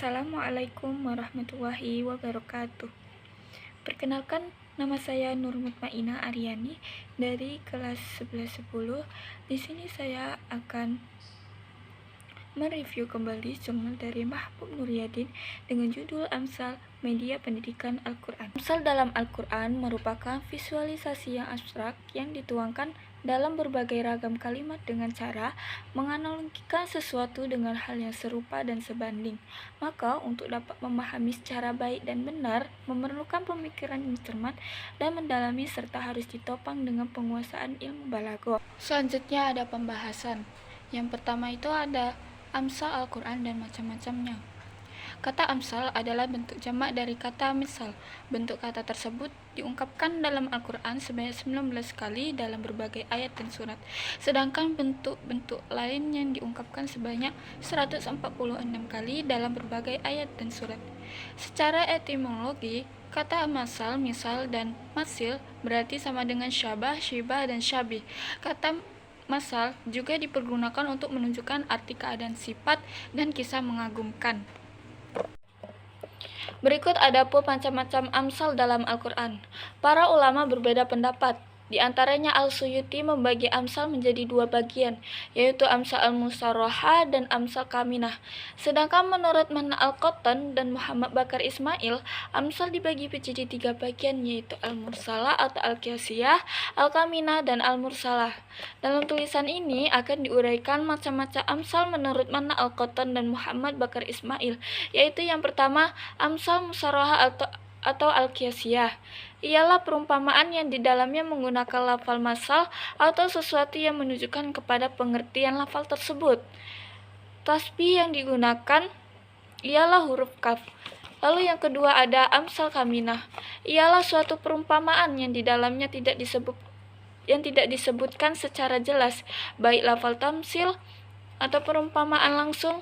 Assalamualaikum warahmatullahi wabarakatuh. Perkenalkan, nama saya Nur Mutmainah Aryani dari kelas 1110. Di sini saya akan mereview kembali jurnal dari Mahbub Nuryadin dengan judul Amsal Media Pendidikan Al-Quran. Amsal dalam Al-Quran merupakan visualisasi yang abstrak yang dituangkan dalam berbagai ragam kalimat dengan cara menganalogikan sesuatu dengan hal yang serupa dan sebanding. Maka untuk dapat memahami secara baik dan benar memerlukan pemikiran yang cermat dan mendalami serta harus ditopang dengan penguasaan ilmu balaghah. Selanjutnya ada pembahasan. Yang pertama itu ada Amsal Al-Quran dan macam-macamnya. Kata amsal adalah bentuk jamak dari kata misal. Bentuk kata tersebut diungkapkan dalam Al-Quran sebanyak 19 kali dalam berbagai ayat dan surat. Sedangkan bentuk-bentuk lain yang diungkapkan sebanyak 146 kali dalam berbagai ayat dan surat. Secara etimologi, kata masal, misal, dan masil berarti sama dengan syabah, syibah, dan syabih. Kata masal juga dipergunakan untuk menunjukkan arti keadaan sifat dan kisah mengagumkan. Berikut ada pun macam-macam amsal dalam Al-Quran. Para ulama berbeda pendapat. Di antaranya Al-Suyuti membagi amsal menjadi dua bagian, yaitu amsal al-musarrahah dan amsal kaminah. Sedangkan menurut Mana Al-Qattan dan Muhammad Bakar Ismail, amsal dibagi menjadi tiga bagian, yaitu al-mursalah atau al-qiyasiyah, al-kaminah, dan al-mursalah. Dalam tulisan ini akan diuraikan macam-macam amsal menurut Mana Al-Qattan dan Muhammad Bakar Ismail, yaitu yang pertama, amsal musarrahah atau al-qiyasiyah ialah perumpamaan yang di dalamnya menggunakan lafal masal atau sesuatu yang menunjukkan kepada pengertian lafal tersebut. Tasbih yang digunakan ialah huruf kaf. Lalu yang kedua ada amsal kaminah, ialah suatu perumpamaan yang di dalamnya tidak disebutkan secara jelas, baik lafal tamsil atau perumpamaan langsung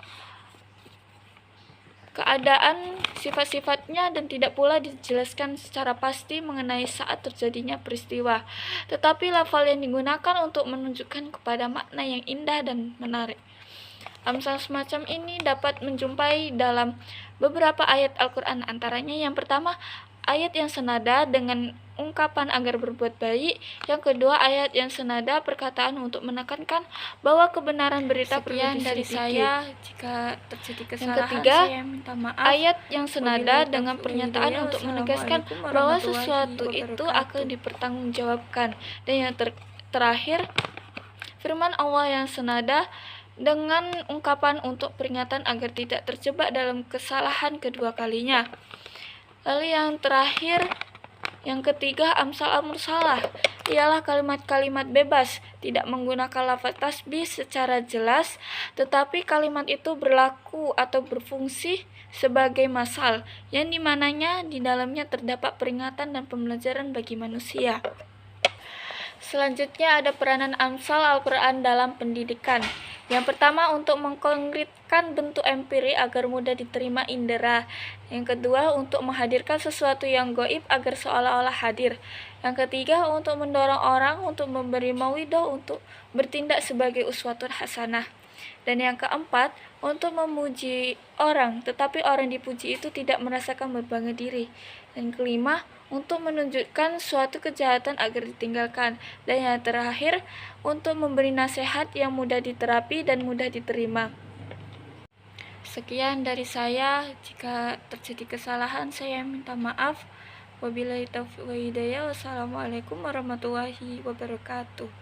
keadaan sifat-sifatnya dan tidak pula dijelaskan secara pasti mengenai saat terjadinya peristiwa, tetapi lafal yang digunakan untuk menunjukkan kepada makna yang indah dan menarik. Amsal semacam ini dapat menjumpai dalam beberapa ayat Al-Quran, antaranya yang pertama ayat yang senada dengan ungkapan agar berbuat baik, yang kedua ayat yang senada perkataan untuk menekankan bahwa kebenaran berita perlu diselidiki. Dari saya, jika terjadi kesalahan, yang ketiga, saya minta maaf. Ayat yang senada dengan pernyataan untuk menegaskan bahwa sesuatu itu akan dipertanggungjawabkan. Dan yang terakhir, firman Allah yang senada dengan ungkapan untuk peringatan agar tidak terjebak dalam kesalahan kedua kalinya. Lalu yang terakhir, yang ketiga, amsal al-mursalah ialah kalimat-kalimat bebas, tidak menggunakan lafaz tasbih secara jelas, tetapi kalimat itu berlaku atau berfungsi sebagai masal, yang dimananya di dalamnya terdapat peringatan dan pembelajaran bagi manusia. Selanjutnya ada peranan amsal Al-Quran dalam pendidikan. Yang pertama, untuk mengkonkretkan bentuk empiri agar mudah diterima indera. Yang kedua, untuk menghadirkan sesuatu yang gaib agar seolah-olah hadir. Yang ketiga, untuk mendorong orang untuk memberi mauidhah untuk bertindak sebagai uswatun hasanah. Dan yang keempat, untuk memuji orang, tetapi orang dipuji itu tidak merasakan berbangga diri. Dan kelima, untuk menunjukkan suatu kejahatan agar ditinggalkan. Dan yang terakhir, untuk memberi nasihat yang mudah diterapi dan mudah diterima. Sekian dari saya. Jika terjadi kesalahan, saya minta maaf. Wabillahi taufiq wa hidayah. Wassalamualaikum warahmatullahi wabarakatuh.